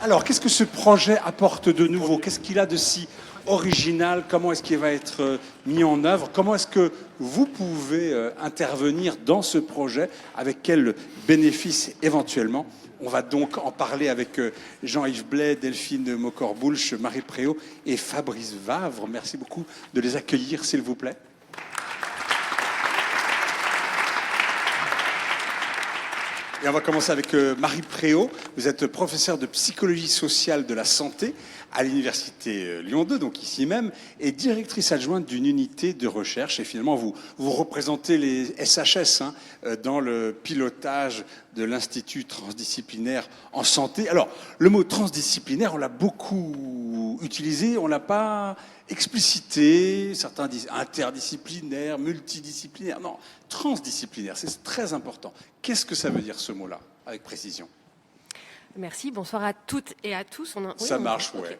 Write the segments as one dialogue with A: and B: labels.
A: Alors, qu'est-ce que ce projet apporte de nouveau? Qu'est-ce qu'il a de si original? Comment est-ce qu'il va être mis en œuvre? Comment est-ce que vous pouvez intervenir dans ce projet? Avec quels bénéfices éventuellement? On va donc en parler avec Jean-Yves Blais, Delphine Mocor-Boulch, Marie Préau et Fabrice Vavre. Merci beaucoup de les accueillir, s'il vous plaît. Et on va commencer avec Marie Préau. Vous êtes professeure de psychologie sociale de la santé à l'université Lyon 2, donc ici même, et directrice adjointe d'une unité de recherche. Et finalement, vous représentez les SHS dans le pilotage de l'Institut transdisciplinaire en santé. Alors, le mot transdisciplinaire, on l'a beaucoup utilisé, on l'a pas explicité. Certains disent interdisciplinaire, multidisciplinaire. Non, transdisciplinaire, c'est très important. Qu'est-ce que ça veut dire ce mot-là, avec précision?
B: Merci, bonsoir à toutes et à tous.
A: Ça marche, ouais.
B: Okay.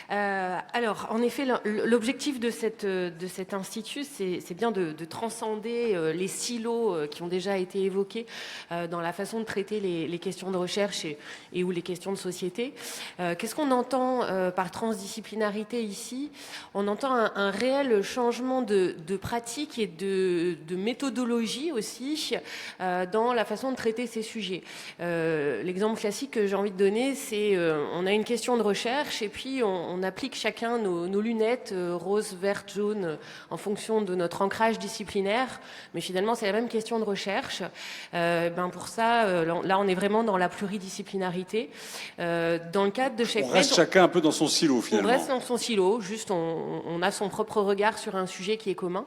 B: Alors, en effet, l'objectif de cet institut, c'est bien de transcender les silos qui ont déjà été évoqués dans la façon de traiter les questions de recherche et ou les questions de société. Qu'est-ce qu'on entend par transdisciplinarité ici? On entend un réel changement de pratique et de méthodologie aussi dans la façon de traiter ces sujets. L'exemple classique que j'ai envie de donner, c'est on a une question de recherche et puis on applique chacun nos lunettes rose, verte, jaune en fonction de notre ancrage disciplinaire, mais finalement c'est la même question de recherche. Pour ça, là on est vraiment dans la pluridisciplinarité. Dans le cadre de
A: ShapeMed, on reste chacun un peu dans son silo finalement.
B: On reste dans son silo, juste on a son propre regard sur un sujet qui est commun.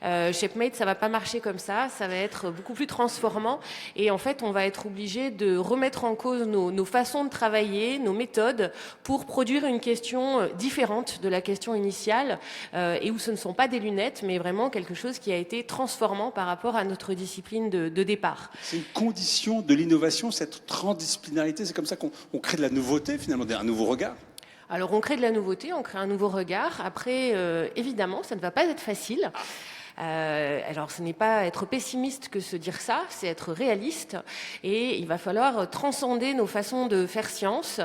B: ShapeMed, ça va pas marcher comme ça va être beaucoup plus transformant et en fait on va être obligé de remettre en cause nos façons de travailler, nos méthodes pour produire une question différente de la question initiale et où ce ne sont pas des lunettes mais vraiment quelque chose qui a été transformant par rapport à notre discipline de départ.
A: C'est une condition de l'innovation, cette transdisciplinarité, c'est comme ça qu'on crée de la nouveauté finalement, un nouveau regard.
B: Alors on crée de la nouveauté, on crée un nouveau regard. Après, évidemment, ça ne va pas être facile. Alors ce n'est pas être pessimiste que se dire ça, c'est être réaliste et il va falloir transcender nos façons de faire science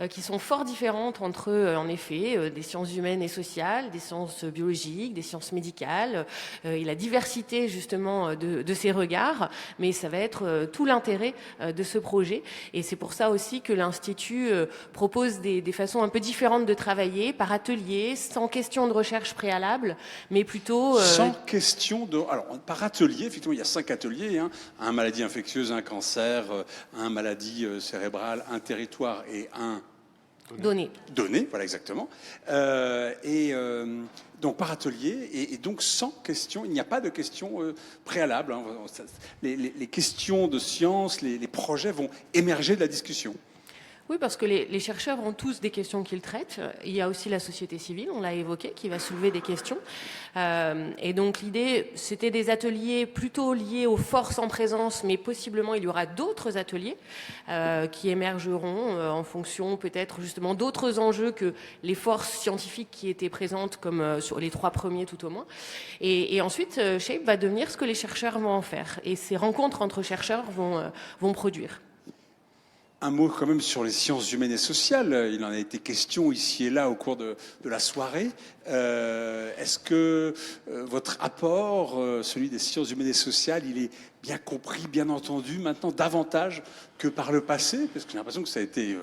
B: qui sont fort différentes entre en effet des sciences humaines et sociales, des sciences biologiques, des sciences médicales et la diversité justement de ces regards, mais ça va être tout l'intérêt de ce projet et c'est pour ça aussi que l'Institut propose des façons un peu différentes de travailler par atelier, sans question de recherche préalable, mais plutôt
A: alors, par atelier, effectivement, il y a 5 ateliers, un maladie infectieuse, un cancer, un maladie cérébrale, un territoire et un
B: donné,
A: voilà exactement. Donc par atelier et donc sans question, il n'y a pas de questions préalables. Les questions de science, les projets vont émerger de la discussion.
B: Oui, parce que les chercheurs ont tous des questions qu'ils traitent. Il y a aussi la société civile, on l'a évoqué, qui va soulever des questions. Et donc l'idée, c'était des ateliers plutôt liés aux forces en présence, mais possiblement il y aura d'autres ateliers qui émergeront en fonction peut-être justement d'autres enjeux que les forces scientifiques qui étaient présentes, comme sur les 3 premiers tout au moins. Et ensuite, Shape va devenir ce que les chercheurs vont en faire. Et ces rencontres entre chercheurs vont produire.
A: Un mot quand même sur les sciences humaines et sociales. Il en a été question ici et là au cours de la soirée. Est-ce que votre apport, celui des sciences humaines et sociales, il est bien compris, bien entendu maintenant davantage que par le passé? Parce que j'ai l'impression que ça a été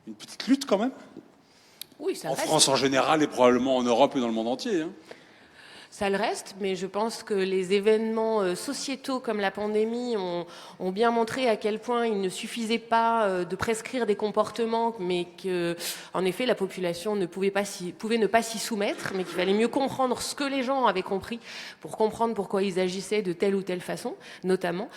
A: une petite lutte quand même.
B: Oui, ça reste.
A: En France en général et probablement en Europe et dans le monde entier.
B: Ça le reste, mais je pense que les événements sociétaux comme la pandémie ont bien montré à quel point il ne suffisait pas de prescrire des comportements, mais que, en effet, la population pouvait ne pas s'y soumettre, mais qu'il fallait mieux comprendre ce que les gens avaient compris pour comprendre pourquoi ils agissaient de telle ou telle façon, notamment.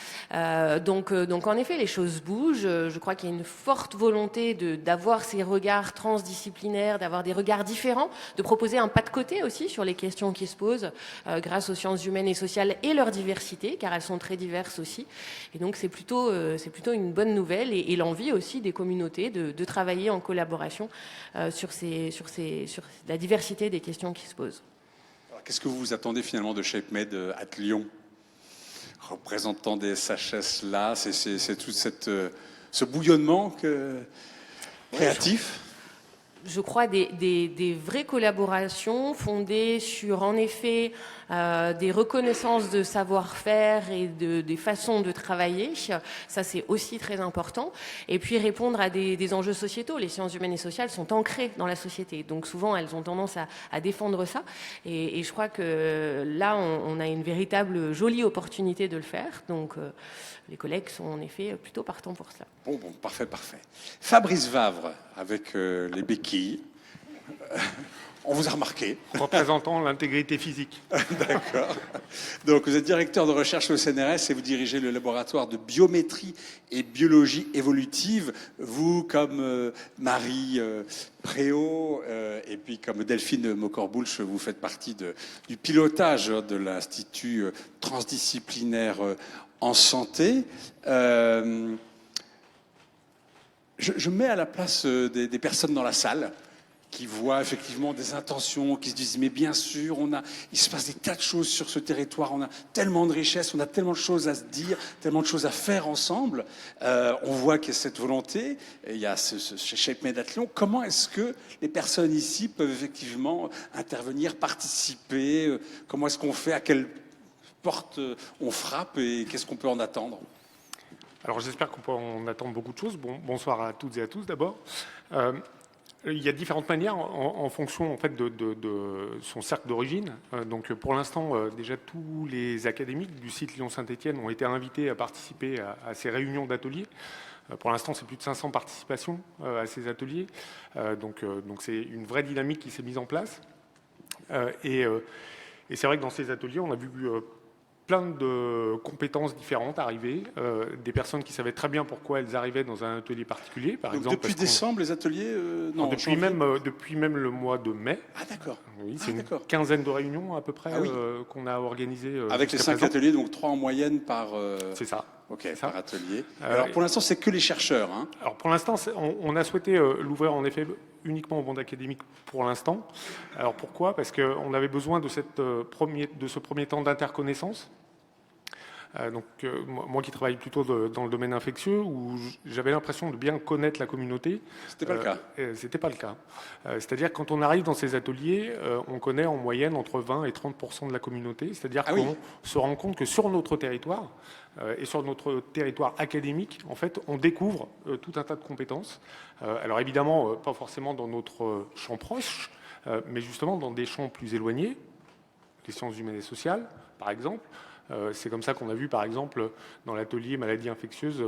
B: Donc, en effet, les choses bougent. Je crois qu'il y a une forte volonté d'avoir ces regards transdisciplinaires, d'avoir des regards différents, de proposer un pas de côté aussi sur les questions qui se posent. Grâce aux sciences humaines et sociales et leur diversité, car elles sont très diverses aussi. Et donc c'est plutôt une bonne nouvelle et l'envie aussi des communautés de travailler en collaboration sur la diversité des questions qui se posent.
A: Qu'est-ce que vous attendez finalement de ShapeMed à Lyon, représentant des SHS là? C'est tout ce bouillonnement que... Créatif.
B: Je crois des vraies collaborations fondées sur, en effet, des reconnaissances de savoir-faire et des façons de travailler. Ça, c'est aussi très important. Et puis, répondre à des enjeux sociétaux. Les sciences humaines et sociales sont ancrées dans la société. Donc, souvent, elles ont tendance à défendre ça. Et je crois que là, on a une véritable jolie opportunité de le faire. Donc, les collègues sont, en effet, plutôt partants pour cela.
A: Bon, parfait. Fabrice Vavre, avec les béquilles. On vous a remarqué.
C: Représentant l'intégrité physique.
A: D'accord. Donc, vous êtes directeur de recherche au CNRS et vous dirigez le laboratoire de biométrie et biologie évolutive. Vous, comme Marie Préau et puis comme Delphine Mocorboulch, vous faites partie du pilotage de l'Institut transdisciplinaire en santé. Je mets à la place des personnes dans la salle qui voient effectivement des intentions, qui se disent mais bien sûr, il se passe des tas de choses sur ce territoire, on a tellement de richesses, on a tellement de choses à se dire, tellement de choses à faire ensemble. On voit qu'il y a cette volonté, et il y a ce ShapeMed Athlon. Comment est-ce que les personnes ici peuvent effectivement intervenir, participer? Comment est-ce qu'on fait? À quelle porte on frappe et qu'est-ce qu'on peut en attendre?
C: Alors j'espère qu'on peut en attendre beaucoup de choses. Bonsoir à toutes et à tous d'abord. Il y a différentes manières en fonction en fait, de son cercle d'origine. Donc pour l'instant, déjà tous les académiques du site Lyon-Saint-Étienne ont été invités à participer à ces réunions d'ateliers. Pour l'instant, c'est plus de 500 participations à ces ateliers. Donc c'est une vraie dynamique qui s'est mise en place. Et c'est vrai que dans ces ateliers, on a vu plein de compétences différentes arriver, des personnes qui savaient très bien pourquoi elles arrivaient dans un atelier particulier, par exemple.
A: Depuis décembre, les ateliers
C: non, depuis même le mois de mai.
A: Ah d'accord.
C: Oui, c'est une quinzaine de réunions à peu près qu'on a organisées.
A: Avec les 5 ateliers, donc 3 en moyenne par...
C: C'est ça.
A: Ok,
C: ça.
A: Par atelier. Alors pour l'instant, c'est que les chercheurs. Hein.
C: Alors pour l'instant, on a souhaité l'ouvrir en effet uniquement au monde académique pour l'instant. Alors pourquoi? Parce qu'on avait besoin de ce premier temps d'interconnaissance. Donc moi qui travaille plutôt dans le domaine infectieux, où j'avais l'impression de bien connaître la communauté.
A: C'était pas le cas.
C: C'était pas le cas. C'est-à-dire que quand on arrive dans ces ateliers, on connaît en moyenne entre 20 et 30% de la communauté. C'est-à-dire qu'on se rend compte que sur notre territoire et sur notre territoire académique, en fait, on découvre tout un tas de compétences. Alors évidemment, pas forcément dans notre champ proche, mais justement dans des champs plus éloignés, les sciences humaines et sociales, par exemple. C'est comme ça qu'on a vu, par exemple, dans l'atelier maladies infectieuses,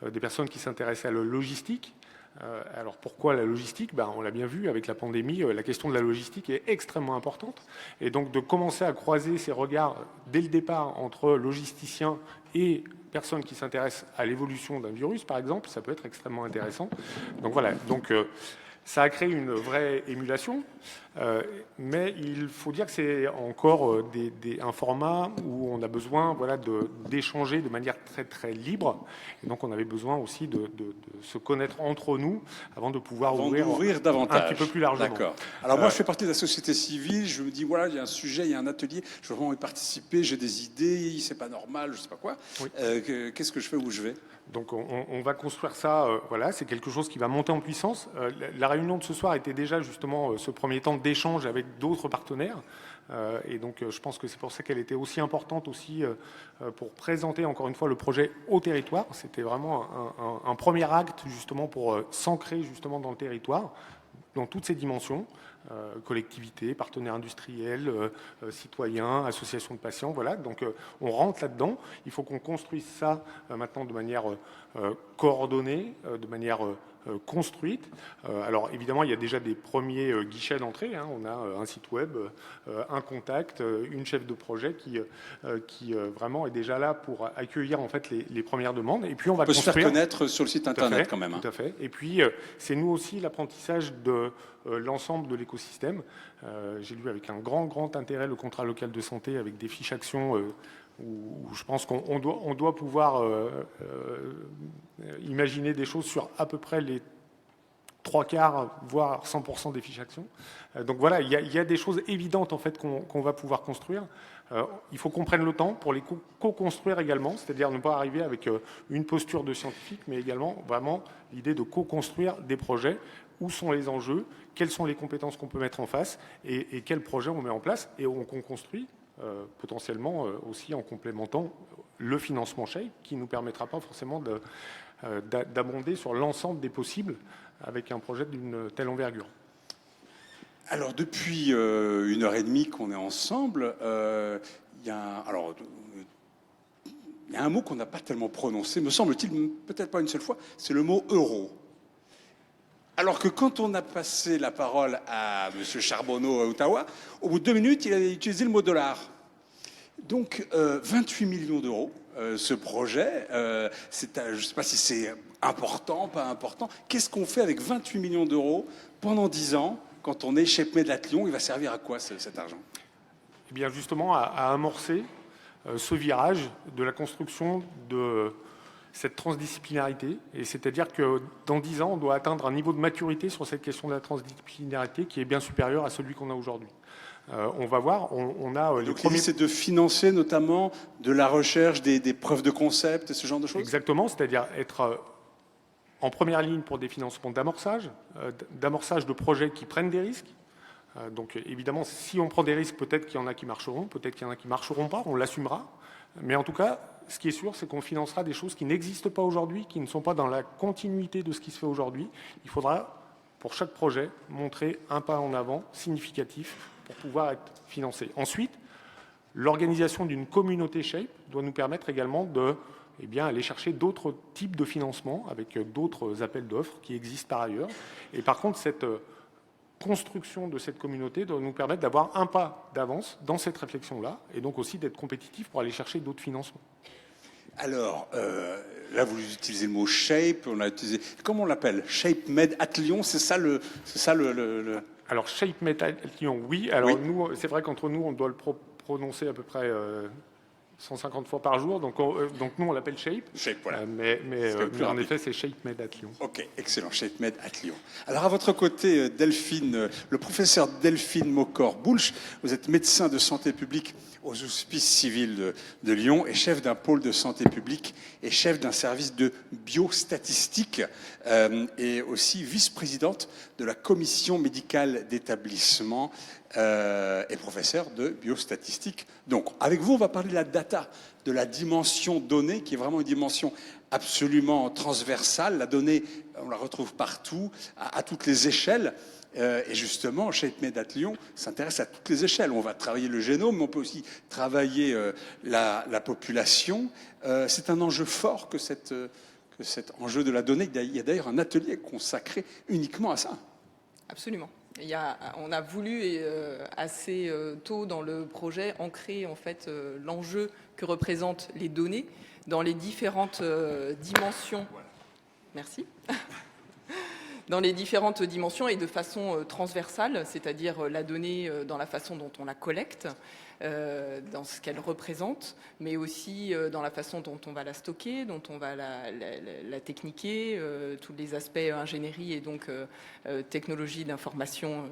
C: des personnes qui s'intéressaient à la logistique. Alors pourquoi la logistique? On l'a bien vu avec la pandémie, la question de la logistique est extrêmement importante. Et donc de commencer à croiser ces regards dès le départ entre logisticiens et personnes qui s'intéressent à l'évolution d'un virus, par exemple, ça peut être extrêmement intéressant. Donc voilà. Donc, ça a créé une vraie émulation, mais il faut dire que c'est encore un format où on a besoin d'échanger de manière très très libre. Et donc on avait besoin aussi de se connaître entre nous avant de pouvoir ouvrir
A: davantage.
C: Un petit peu plus largement.
A: D'accord. Alors moi je fais partie de la société civile, je me dis voilà, il y a un sujet, il y a un atelier, je veux vraiment y participer, j'ai des idées, c'est pas normal, je sais pas quoi. Oui. Qu'est-ce que je fais, où je vais?
C: Donc on va construire ça, c'est quelque chose qui va monter en puissance. La réunion de ce soir était déjà justement ce premier temps d'échange avec d'autres partenaires. Et donc je pense que c'est pour ça qu'elle était aussi importante aussi pour présenter encore une fois le projet au territoire. C'était vraiment un premier acte justement pour s'ancrer justement dans le territoire, dans toutes ses dimensions. Collectivités, partenaires industriels, citoyens, associations de patients, voilà. Donc on rentre là-dedans. Il faut qu'on construise ça maintenant de manière coordonnée, de manière construite. Alors évidemment, il y a déjà des premiers guichets d'entrée. Hein. On a un site web, un contact, une chef de projet qui vraiment est déjà là pour accueillir en fait les premières demandes. Et puis on va
A: se faire connaître sur le site internet quand même.
C: Tout à fait. Et puis c'est nous aussi l'apprentissage de l'ensemble de l'écosystème. J'ai lu avec un grand intérêt le contrat local de santé avec des fiches actions où je pense qu'on doit pouvoir imaginer des choses sur à peu près les 3/4, voire 100% des fiches actions. Donc voilà, il y a des choses évidentes en fait qu'on va pouvoir construire. Il faut qu'on prenne le temps pour les co-construire également, c'est-à-dire ne pas arriver avec une posture de scientifique, mais également vraiment l'idée de co-construire des projets. Où sont les enjeux, quelles sont les compétences qu'on peut mettre en face et quels projets on met en place et on construit potentiellement aussi en complémentant le financement SHAPE qui ne nous permettra pas forcément d'abonder sur l'ensemble des possibles avec un projet d'une telle envergure.
A: Alors, depuis 1h30 qu'on est ensemble, il y a un mot qu'on n'a pas tellement prononcé, me semble-t-il, peut-être pas une seule fois, c'est le mot euro. Alors que quand on a passé la parole à M. Charbonneau à Ottawa, au bout de 2 minutes, il a utilisé le mot dollar. Donc, 28 millions d'euros, ce projet. Je ne sais pas si c'est important, pas important. Qu'est-ce qu'on fait avec 28 millions d'euros pendant 10 ans quand on est ShapeMed Lyon? Il va servir à quoi cet argent?
C: Eh bien, justement, à amorcer ce virage de la construction de cette transdisciplinarité, et c'est-à-dire que dans 10 ans, on doit atteindre un niveau de maturité sur cette question de la transdisciplinarité qui est bien supérieur à celui qu'on a aujourd'hui. On va voir, on a les
A: Donc
C: premiers...
A: l'idée, c'est de financer notamment de la recherche, des preuves de concept et ce genre de choses?
C: Exactement, c'est-à-dire être en première ligne pour des financements d'amorçage de projets qui prennent des risques. Donc évidemment, si on prend des risques, peut-être qu'il y en a qui marcheront, peut-être qu'il y en a qui ne marcheront pas, on l'assumera. Mais en tout cas, ce qui est sûr, c'est qu'on financera des choses qui n'existent pas aujourd'hui, qui ne sont pas dans la continuité de ce qui se fait aujourd'hui. Il faudra, pour chaque projet, montrer un pas en avant significatif pour pouvoir être financé. Ensuite, l'organisation d'une communauté SHAPE doit nous permettre également de aller chercher d'autres types de financement avec d'autres appels d'offres qui existent par ailleurs. Et par contre, cette construction de cette communauté doit nous permettre d'avoir un pas d'avance dans cette réflexion-là et donc aussi d'être compétitif pour aller chercher d'autres financements.
A: Alors, là, vous utilisez le mot SHAPE, on l'a utilisé. Comment on l'appelle? ShapeMed Lyon, c'est ça le...
C: Alors, ShapeMed Lyon, oui. Alors, oui. Nous, c'est vrai qu'entre nous, on doit le prononcer à peu près 150 fois par jour. Donc nous, on l'appelle Shape.
A: Shape, voilà.
C: Mais en effet, c'est ShapeMed Lyon.
A: OK, excellent. ShapeMed Lyon. Alors, à votre côté, Delphine, le professeur Delphine Maucor-Boulch, vous êtes médecin de santé publique aux hospices civils de Lyon et chef d'un pôle de santé publique et chef d'un service de biostatistique et aussi vice-présidente de la commission médicale d'établissement et professeur de biostatistique. Donc, avec vous, on va parler de la data, de la dimension donnée, qui est vraiment une dimension absolument transversale. La donnée, on la retrouve partout, à toutes les échelles. Et justement, ShapeMed Lyon s'intéresse à toutes les échelles. On va travailler le génome, mais on peut aussi travailler la population. C'est un enjeu fort que cet enjeu de la donnée. Il y a d'ailleurs un atelier consacré uniquement à ça.
D: Absolument. On a voulu assez tôt dans le projet ancrer en fait l'enjeu que représentent les données dans les différentes dimensions. Merci. Dans les différentes dimensions et de façon transversale, c'est-à-dire la donnée dans la façon dont on la collecte, dans ce qu'elle représente, mais aussi dans la façon dont on va la stocker, dont on va la techniquer, tous les aspects ingénierie et donc technologie d'information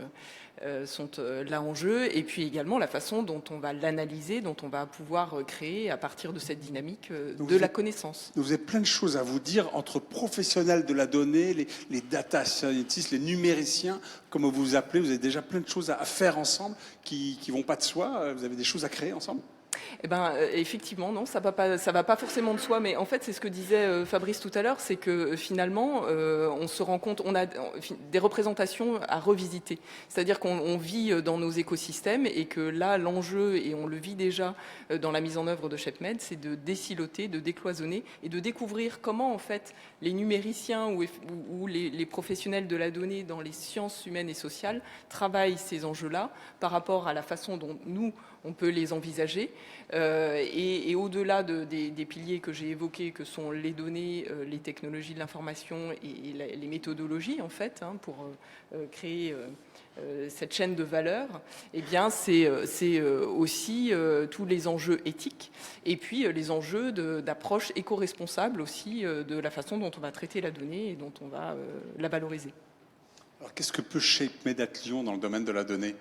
D: sont là en jeu, et puis également la façon dont on va l'analyser, dont on va pouvoir créer à partir de cette dynamique de la connaissance.
A: Vous avez plein de choses à vous dire entre professionnels de la donnée, les data scientists, les numériciens, comme vous vous appelez. Vous avez déjà plein de choses à faire ensemble qui vont pas de soi. Vous avez des choses à créer ensemble?
D: Eh ben, effectivement, non, ça va pas forcément de soi, mais en fait, c'est ce que disait Fabrice tout à l'heure, c'est que finalement, on se rend compte, on a des représentations à revisiter. C'est-à-dire qu'on vit dans nos écosystèmes et que là, l'enjeu, et on le vit déjà dans la mise en œuvre de ShapeMed, c'est de désiloter, de décloisonner et de découvrir comment, en fait, les numériciens ou les professionnels de la donnée dans les sciences humaines et sociales travaillent ces enjeux-là par rapport à la façon dont nous, on peut les envisager. Et au-delà des piliers que j'ai évoqués, que sont les données, les technologies de l'information et les méthodologies, en fait, pour créer cette chaîne de valeur, eh bien, c'est aussi tous les enjeux éthiques et puis les enjeux d'approche éco-responsable aussi de la façon dont on va traiter la donnée et dont on va la valoriser.
A: Alors, qu'est-ce que peut ShapeMed Lyon dans le domaine de la donnée?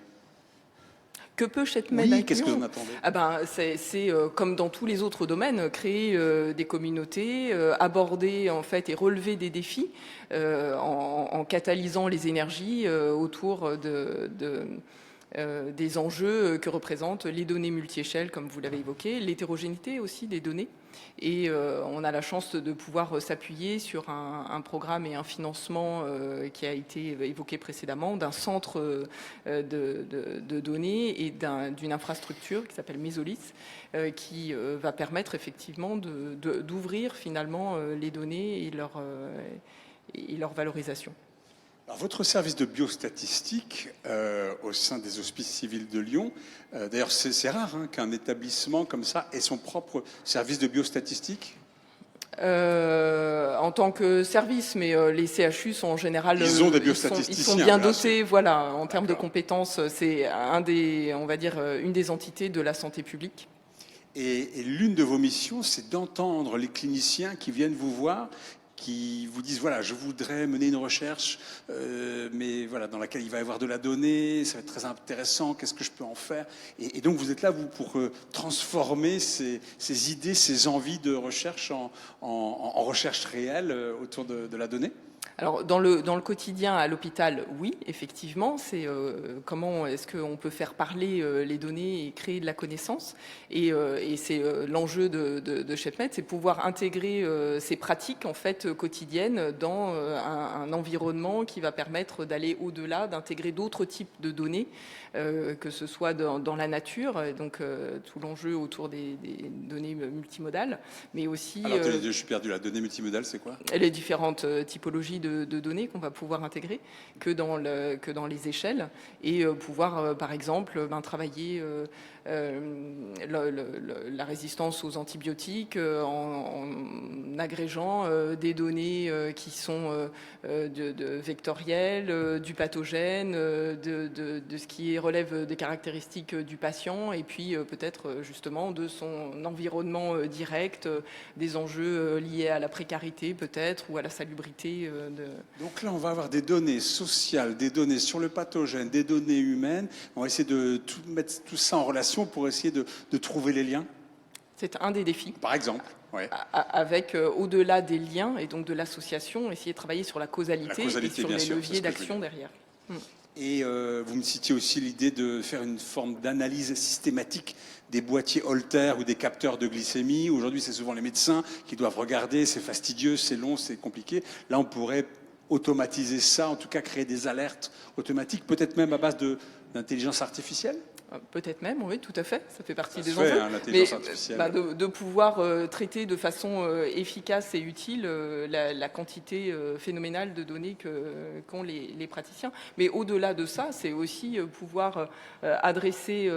D: Que peut ShapeMed
A: Oui,
D: avec
A: qu'est-ce que
D: Lyon?
A: vous en attendez?
D: C'est comme dans tous les autres domaines, créer des communautés, aborder en fait et relever des défis en catalysant les énergies autour des enjeux que représentent les données multi-échelles, comme vous l'avez évoqué, l'hétérogénéité aussi des données. Et on a la chance de pouvoir s'appuyer sur un programme et un financement qui a été évoqué précédemment, d'un centre de données et d'une infrastructure qui s'appelle Mesolis, qui va permettre effectivement d'ouvrir finalement les données et leur valorisation.
A: Alors, votre service de biostatistique au sein des Hospices civils de Lyon, d'ailleurs c'est rare qu'un établissement comme ça ait son propre service de biostatistique.
D: En tant que service, mais les CHU sont en général
A: ils ont des
D: ils
A: biostatisticiens.
D: sont bien dotés, voilà, en termes de compétences. C'est on va dire, une des entités de la santé publique.
A: Et l'une de vos missions, c'est d'entendre les cliniciens qui viennent vous voir, qui vous disent voilà, je voudrais mener une recherche, mais voilà, dans laquelle il va y avoir de la donnée, ça va être très intéressant, qu'est-ce que je peux en faire? Et donc vous êtes là, vous, pour transformer ces idées, ces envies de recherche en recherche réelle autour de la donnée?
D: Alors, dans le quotidien à l'hôpital, oui, effectivement, c'est comment est-ce qu'on peut faire parler les données et créer de la connaissance. Et c'est l'enjeu de ShapeMed, c'est pouvoir intégrer ces pratiques en fait quotidiennes dans un environnement qui va permettre d'aller au-delà, d'intégrer d'autres types de données, que ce soit dans la nature, donc tout l'enjeu autour des données multimodales, mais aussi...
A: Alors, je suis perdu, la donnée multimodale, c'est quoi?
D: Les différentes typologies de données qu'on va pouvoir intégrer que dans les échelles et pouvoir, par exemple, travailler la résistance aux antibiotiques en agrégeant des données qui sont vectorielles, du pathogène, de ce qui relève des caractéristiques du patient et puis peut-être justement de son environnement direct, des enjeux liés à la précarité peut-être ou à la salubrité.
A: Donc là, on va avoir des données sociales, des données sur le pathogène, des données humaines. On va essayer de mettre tout ça en relation pour essayer de trouver les liens.
D: C'est un des défis.
A: Par exemple, ouais.
D: Avec, au-delà des liens et donc de l'association, essayer de travailler sur la causalité et sur les leviers d'action derrière.
A: Et vous me citiez aussi l'idée de faire une forme d'analyse systématique des boîtiers Holter ou des capteurs de glycémie. Aujourd'hui, c'est souvent les médecins qui doivent regarder, c'est fastidieux, c'est long, c'est compliqué. Là, on pourrait automatiser ça, en tout cas créer des alertes automatiques, peut-être même à base d'intelligence artificielle?
D: Peut-être même, oui, tout à fait. Ça fait partie des
A: enjeux.
D: Mais de pouvoir traiter de façon efficace et utile la quantité phénoménale de données qu'ont les praticiens. Mais au-delà de ça, c'est aussi pouvoir adresser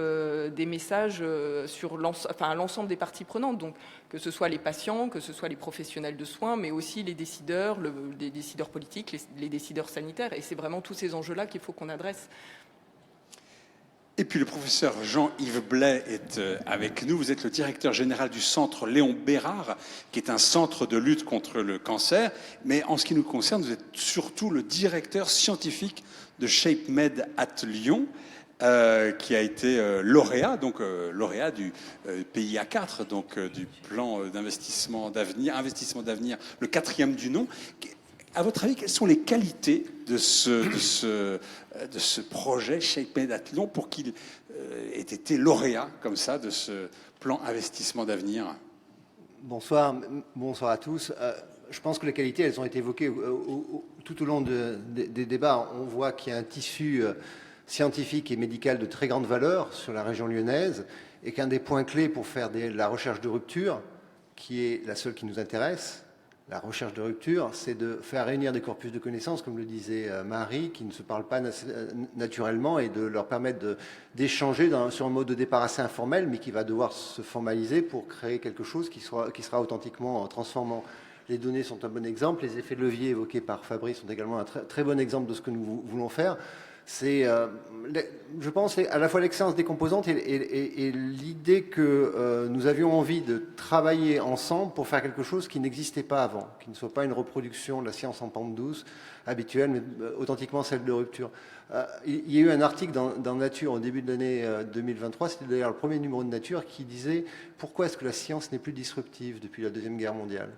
D: des messages sur à l'ensemble des parties prenantes. Donc, que ce soit les patients, que ce soit les professionnels de soins, mais aussi les décideurs, les décideurs politiques, les décideurs sanitaires. Et c'est vraiment tous ces enjeux-là qu'il faut qu'on adresse.
A: Et puis le professeur Jean-Yves Blais est avec nous. Vous êtes le directeur général du centre Léon Bérard, qui est un centre de lutte contre le cancer. Mais en ce qui nous concerne, vous êtes surtout le directeur scientifique de ShapeMed at Lyon, qui a été lauréat, donc lauréat du PIA 4, donc du plan d'investissement d'avenir, le 4e du nom. À votre avis, quelles sont les qualités de ce projet ShapeMed at Lyon pour qu'il ait été lauréat comme ça de ce plan investissement d'avenir?
E: Bonsoir à tous. Je pense que les qualités, elles ont été évoquées tout au long des débats. On voit qu'il y a un tissu scientifique et médical de très grande valeur sur la région lyonnaise et qu'un des points clés pour faire la recherche de rupture, qui est la seule qui nous intéresse, la recherche de rupture, c'est de faire réunir des corpus de connaissances, comme le disait Marie, qui ne se parlent pas naturellement et de leur permettre d'échanger sur un mode de départ assez informel, mais qui va devoir se formaliser pour créer quelque chose qui sera authentiquement transformant. Les données sont un bon exemple. Les effets de levier évoqués par Fabrice sont également un très bon exemple de ce que nous voulons faire. Je pense, à la fois l'excellence des composantes et l'idée que nous avions envie de travailler ensemble pour faire quelque chose qui n'existait pas avant, qui ne soit pas une reproduction de la science en pente douce habituelle, mais authentiquement celle de rupture. Il y a eu un article dans Nature au début de l'année 2023, c'était d'ailleurs le premier numéro de Nature, qui disait « Pourquoi est-ce que la science n'est plus disruptive depuis la Deuxième Guerre mondiale ?»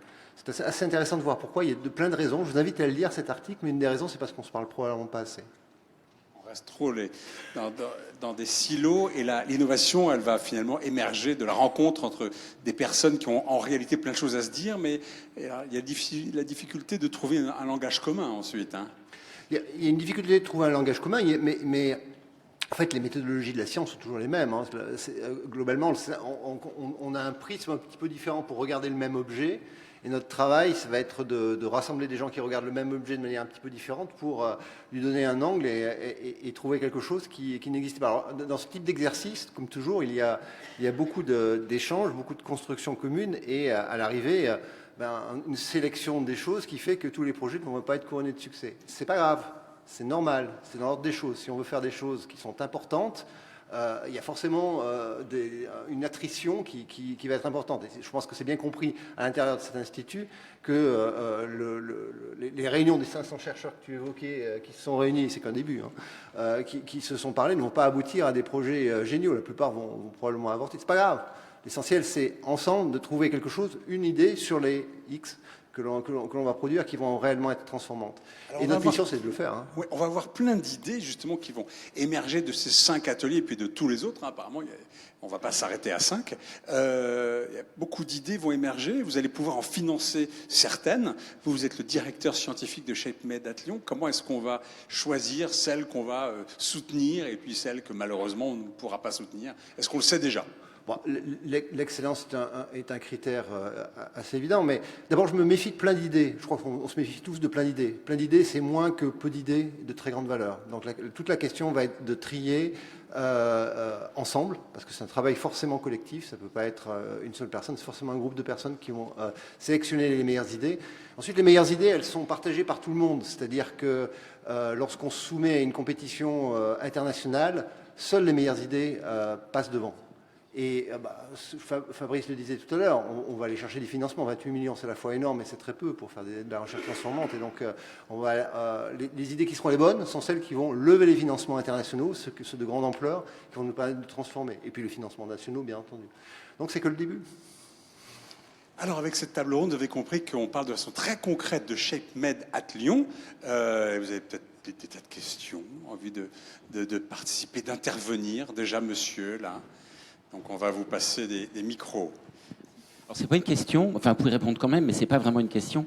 E: C'est assez intéressant de voir pourquoi. Il y a plein de raisons. Je vous invite à lire cet article, mais une des raisons, c'est parce qu'on ne se parle probablement pas assez.
A: On reste trop dans des silos, et l'innovation, elle va finalement émerger de la rencontre entre des personnes qui ont en réalité plein de choses à se dire, mais il y a la difficulté de trouver un langage commun ensuite. Hein.
E: Il y a une difficulté de trouver un langage commun, mais en fait, les méthodologies de la science sont toujours les mêmes. Hein. Globalement, on a un prisme un petit peu différent pour regarder le même objet. Et notre travail, ça va être de rassembler des gens qui regardent le même objet de manière un petit peu différente pour lui donner un angle et trouver quelque chose qui n'existe pas. Alors, dans ce type d'exercice, comme toujours, il y a beaucoup d'échanges, beaucoup de constructions communes et à l'arrivée, une sélection des choses qui fait que tous les projets ne vont pas être couronnés de succès. C'est pas grave, c'est normal, c'est dans l'ordre des choses. Si on veut faire des choses qui sont importantes, il y a forcément une attrition qui va être importante. Et je pense que c'est bien compris à l'intérieur de cet institut que les réunions des 500 chercheurs que tu évoquais, qui se sont réunis, c'est qu'un début, hein, qui se sont parlé, ne vont pas aboutir à des projets géniaux. La plupart vont probablement avorter. C'est pas grave. L'essentiel, c'est ensemble de trouver quelque chose, une idée sur les X que l'on va produire qui vont réellement être transformantes.
A: Alors,
E: et notre mission, c'est de le faire. Hein.
A: Oui, on va avoir plein d'idées justement qui vont émerger de ces 5 ateliers et puis de tous les autres. Hein. Apparemment, on ne va pas s'arrêter à 5. Beaucoup d'idées vont émerger. Vous allez pouvoir en financer certaines. Vous êtes le directeur scientifique de ShapeMed at Lyon. Comment est-ce qu'on va choisir celles qu'on va soutenir et puis celles que malheureusement on ne pourra pas soutenir? Est-ce qu'on le sait déjà?
E: Bon, l'excellence est un critère assez évident, mais d'abord je me méfie de plein d'idées. Je crois qu'on se méfie tous de plein d'idées. Plein d'idées, c'est moins que peu d'idées de très grande valeur. Donc toute la question va être de trier ensemble, parce que c'est un travail forcément collectif, ça ne peut pas être une seule personne, c'est forcément un groupe de personnes qui vont sélectionner les meilleures idées. Ensuite, les meilleures idées, elles sont partagées par tout le monde, c'est-à-dire que lorsqu'on se soumet à une compétition internationale, seules les meilleures idées passent devant. Et Fabrice le disait tout à l'heure, on va aller chercher des financements. 28 millions, c'est à la fois énorme, mais c'est très peu pour faire de la recherche transformante. Et donc, les idées qui seront les bonnes sont celles qui vont lever les financements internationaux, ceux de grande ampleur, qui vont nous permettre de transformer. Et puis les financements nationaux, bien entendu. Donc, c'est que le début.
A: Alors, avec cette table ronde, vous avez compris qu'on parle de façon très concrète de ShapeMed at Lyon. Vous avez peut-être des tas de questions, envie de participer, d'intervenir. Déjà, monsieur, là. Donc on va vous passer des micros.
F: Alors c'est pas une question, enfin vous pouvez répondre quand même, mais c'est pas vraiment une question.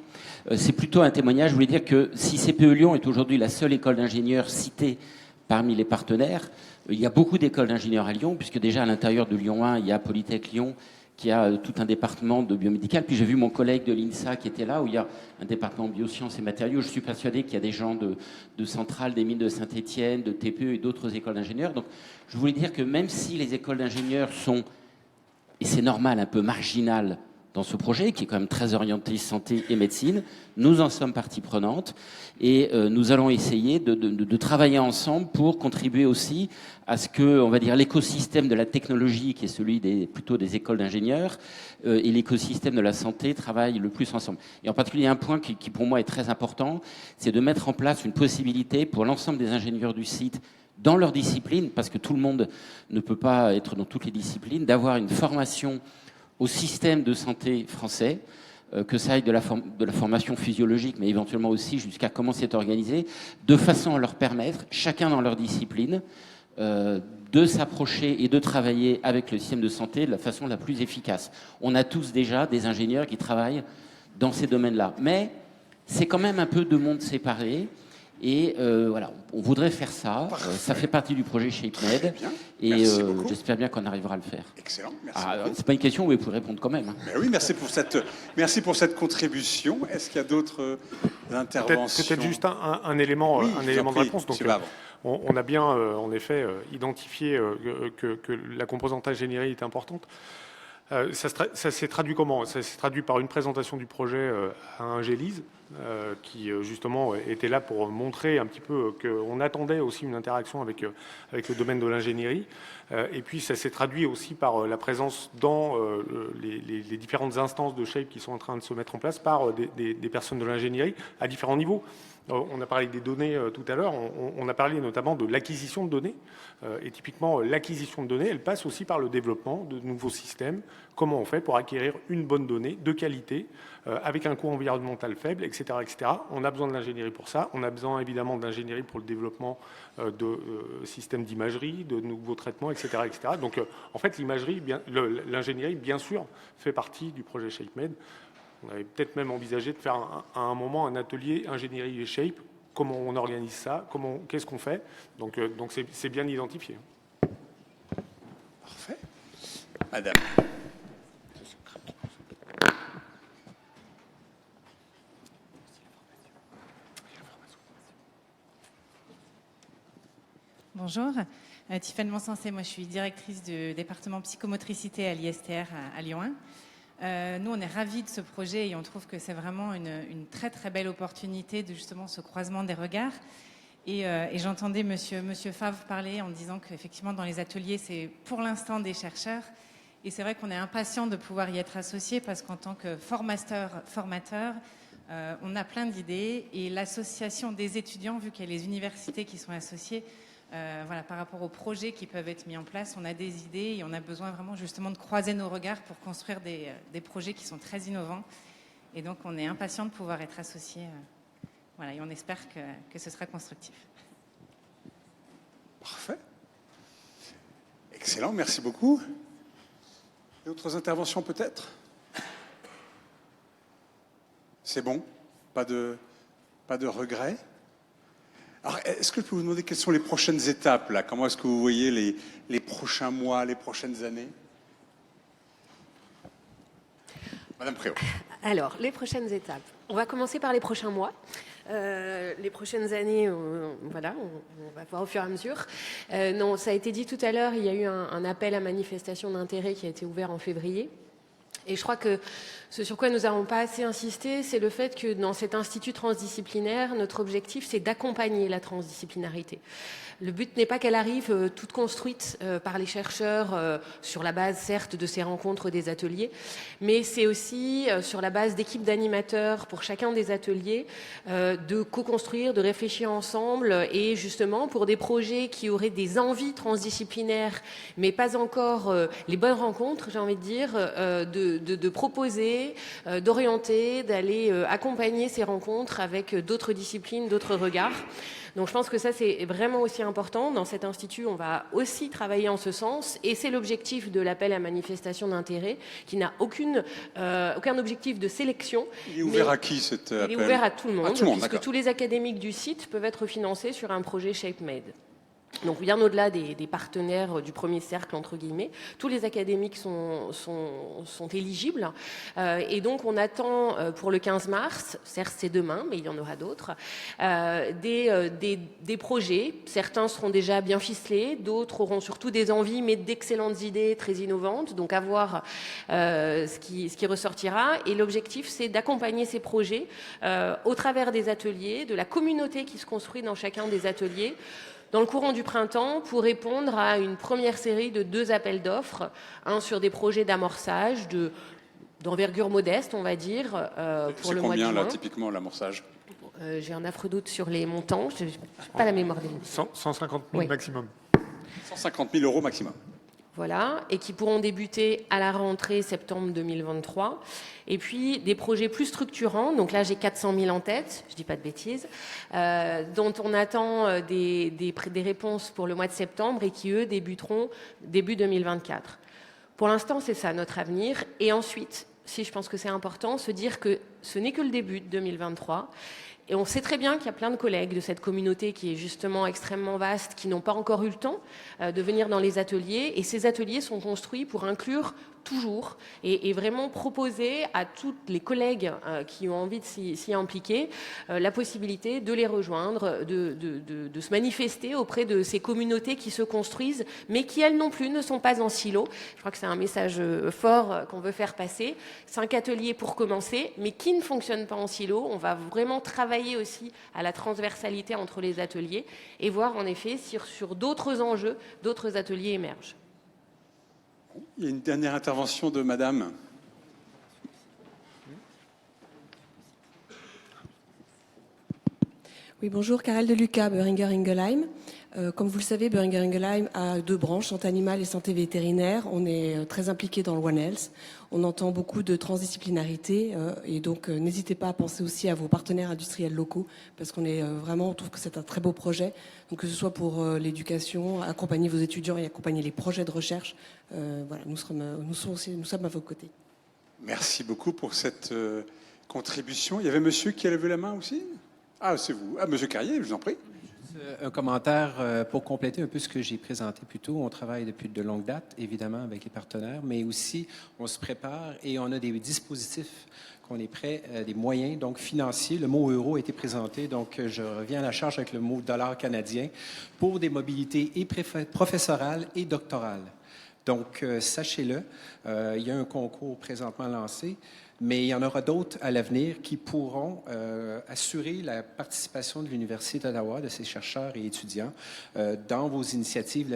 F: C'est plutôt un témoignage. Je voulais dire que si CPE Lyon est aujourd'hui la seule école d'ingénieurs citée parmi les partenaires, il y a beaucoup d'écoles d'ingénieurs à Lyon, puisque déjà à l'intérieur de Lyon 1, il y a Polytech Lyon, qui a tout un département de biomédical. Puis j'ai vu mon collègue de l'INSA qui était là, où il y a un département de biosciences et matériaux. Je suis persuadé qu'il y a des gens de Centrale, des mines de Saint-Étienne, de TPE et d'autres écoles d'ingénieurs. Donc je voulais dire que même si les écoles d'ingénieurs sont, et c'est normal, un peu marginales dans ce projet, qui est quand même très orienté santé et médecine, nous en sommes partie prenante et nous allons essayer de travailler ensemble pour contribuer aussi à ce que, on va dire, l'écosystème de la technologie, qui est celui plutôt des écoles d'ingénieurs, et l'écosystème de la santé travaillent le plus ensemble. Et en particulier, un point qui pour moi est très important, c'est de mettre en place une possibilité pour l'ensemble des ingénieurs du site dans leur discipline, parce que tout le monde ne peut pas être dans toutes les disciplines, d'avoir une formation au système de santé français, que ça aille de la formation physiologique, mais éventuellement aussi jusqu'à comment c'est organisé, de façon à leur permettre, chacun dans leur discipline, de s'approcher et de travailler avec le système de santé de la façon la plus efficace. On a tous déjà des ingénieurs qui travaillent dans ces domaines-là. Mais c'est quand même un peu deux mondes séparés. Et voilà, on voudrait faire ça. Ça fait partie du projet ShapeMed. Et j'espère bien qu'on arrivera à le faire.
A: Excellent, merci.
F: C'est pas une question, mais vous pouvez répondre quand même. Hein.
A: Mais oui, merci pour cette contribution. Est-ce qu'il y a d'autres interventions?
C: Peut-être juste un élément,
A: oui,
C: de réponse. Donc, on a bien, en effet, identifié que la composante ingénierie est importante. Ça s'est traduit comment? Ça s'est traduit par une présentation du projet à un GELIS qui justement était là pour montrer un petit peu qu'on attendait aussi une interaction avec le domaine de l'ingénierie. Et puis ça s'est traduit aussi par la présence dans les différentes instances de Shape qui sont en train de se mettre en place par des personnes de l'ingénierie à différents niveaux. On a parlé des données tout à l'heure, on a parlé notamment de l'acquisition de données. Et typiquement, l'acquisition de données, elle passe aussi par le développement de nouveaux systèmes. Comment on fait pour acquérir une bonne donnée de qualité, avec un coût environnemental faible, etc., etc. On a besoin de l'ingénierie pour ça. On a besoin évidemment d'ingénierie pour le développement de systèmes d'imagerie, de nouveaux traitements, etc., etc. Donc, en fait, l'ingénierie, bien sûr, fait partie du projet ShapeMed. On avait peut-être même envisagé de faire à un moment un atelier ingénierie et Shape. Comment on organise ça? Qu'est-ce qu'on fait? Donc c'est bien identifié.
A: Parfait. Madame.
G: Bonjour, Tiffaine Monsensé, moi je suis directrice du département psychomotricité à l'ISTR à Lyon 1. Nous on est ravis de ce projet et on trouve que c'est vraiment une très très belle opportunité de justement ce croisement des regards. Et j'entendais monsieur Favre parler en disant qu'effectivement dans les ateliers c'est pour l'instant des chercheurs. Et c'est vrai qu'on est impatient de pouvoir y être associé parce qu'en tant que formateur, on a plein d'idées et l'association des étudiants, vu qu'il y a les universités qui sont associées, voilà, par rapport aux projets qui peuvent être mis en place, on a des idées et on a besoin vraiment justement de croiser nos regards pour construire des projets qui sont très innovants. Et donc on est impatient de pouvoir être associé. Voilà, et on espère que ce sera constructif.
A: Parfait. Excellent, merci beaucoup. D'autres interventions peut-être? C'est bon? Pas de regrets? Alors, est-ce que je peux vous demander quelles sont les prochaines étapes là? Comment est-ce que vous voyez les prochains mois, les prochaines années? Madame Préau.
B: Alors, les prochaines étapes. On va commencer par les prochains mois. Les prochaines années, voilà, on va voir au fur et à mesure. Non, ça a été dit tout à l'heure, il y a eu un appel à manifestation d'intérêt qui a été ouvert en février. Et je crois que ce sur quoi nous n'avons pas assez insisté, c'est le fait que dans cet institut transdisciplinaire, notre objectif, c'est d'accompagner la transdisciplinarité. Le but n'est pas qu'elle arrive toute construite par les chercheurs sur la base, certes, de ces rencontres des ateliers, mais c'est aussi sur la base d'équipes d'animateurs pour chacun des ateliers de co-construire, de réfléchir ensemble et justement pour des projets qui auraient des envies transdisciplinaires, mais pas encore les bonnes rencontres, j'ai envie de dire, de proposer, d'orienter, d'aller accompagner ces rencontres avec d'autres disciplines, d'autres regards. Donc je pense que ça, c'est vraiment aussi important. Dans cet institut, on va aussi travailler en ce sens. Et c'est l'objectif de l'appel à manifestation d'intérêt, qui n'a aucun objectif de sélection.
A: Il est ouvert à qui, cet appel?
B: Il est ouvert à tout le monde, puisque tous les académiques du site peuvent être financés sur un projet ShapeMed. Donc bien au-delà des partenaires du premier cercle, entre guillemets, tous les académiques sont éligibles. Et donc on attend pour le 15 mars, certes c'est demain, mais il y en aura d'autres, des projets. Certains seront déjà bien ficelés, d'autres auront surtout des envies, mais d'excellentes idées très innovantes. Donc à voir ce qui ressortira. Et l'objectif, c'est d'accompagner ces projets au travers des ateliers, de la communauté qui se construit dans chacun des ateliers, dans le courant du printemps, pour répondre à une première série de 2 appels d'offres, un sur des projets d'amorçage d'envergure modeste, on va dire, pour le mois de juin.
A: C'est combien, là, typiquement, l'amorçage?
B: J'ai un affreux doute sur les montants, je n'ai pas la mémoire des montants.
C: 150 000
B: oui.
C: Maximum.
A: 150 000 euros maximum.
B: Voilà, et qui pourront débuter à la rentrée septembre 2023. Et puis des projets plus structurants, donc là j'ai 400 000 en tête, je dis pas de bêtises, dont on attend des réponses pour le mois de septembre et qui eux débuteront début 2024. Pour l'instant c'est ça notre avenir. Et ensuite, si je pense que c'est important, se dire que ce n'est que le début de 2023. Et on sait très bien qu'il y a plein de collègues de cette communauté qui est justement extrêmement vaste, qui n'ont pas encore eu le temps de venir dans les ateliers. Et ces ateliers sont construits pour inclure toujours, et vraiment proposer à toutes les collègues qui ont envie de s'y impliquer la possibilité de les rejoindre, de se manifester auprès de ces communautés qui se construisent, mais qui, elles non plus, ne sont pas en silo. Je crois que c'est un message fort qu'on veut faire passer. 5 ateliers pour commencer, mais qui ne fonctionnent pas en silo. On va vraiment travailler aussi à la transversalité entre les ateliers et voir en effet si sur d'autres enjeux, d'autres ateliers émergent.
A: Il y a une dernière intervention de Madame.
H: Oui, bonjour, Karel de Lucas, Boehringer Ingelheim. Comme vous le savez, Boehringer Ingelheim a 2 branches, santé animale et santé vétérinaire. On est très impliqué dans le One Health. On entend beaucoup de transdisciplinarité et donc n'hésitez pas à penser aussi à vos partenaires industriels locaux parce qu'on est vraiment, on trouve que c'est un très beau projet. Donc que ce soit pour l'éducation, accompagner vos étudiants et accompagner les projets de recherche. Voilà, nous sommes à vos côtés.
A: Merci beaucoup pour cette contribution. Il y avait monsieur qui a levé la main aussi? Ah, c'est vous. Ah, monsieur Carrier, je vous en prie.
I: Un commentaire pour compléter un peu ce que j'ai présenté plus tôt. On travaille depuis de longue date, évidemment, avec les partenaires, mais aussi on se prépare et on a des dispositifs qu'on est prêt, des moyens donc financiers. Le mot euro a été présenté, donc je reviens à la charge avec le mot dollar canadien pour des mobilités et professorales et doctorales. Donc, sachez-le, il y a un concours présentement lancé. Mais il y en aura d'autres à l'avenir qui pourront assurer la participation de l'Université d'Ottawa, de ses chercheurs et étudiants, dans vos initiatives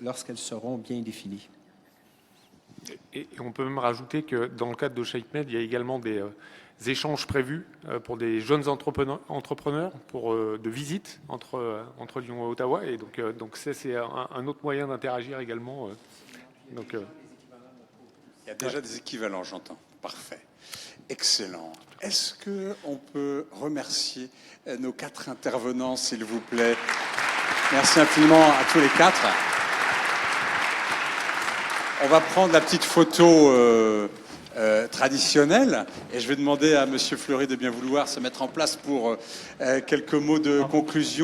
I: lorsqu'elles seront bien définies.
C: Et on peut même rajouter que dans le cadre de ShapeMed, il y a également des échanges prévus pour des jeunes entrepreneurs pour de visites entre Lyon et Ottawa. Et donc ça, c'est un autre moyen d'interagir également.
A: Il y a déjà des équivalents, j'entends. Parfait. Excellent. Est-ce qu'on peut remercier nos 4 intervenants, s'il vous plaît? Merci infiniment à tous les 4. On va prendre la petite photo traditionnelle et je vais demander à monsieur Fleury de bien vouloir se mettre en place pour quelques mots de conclusion.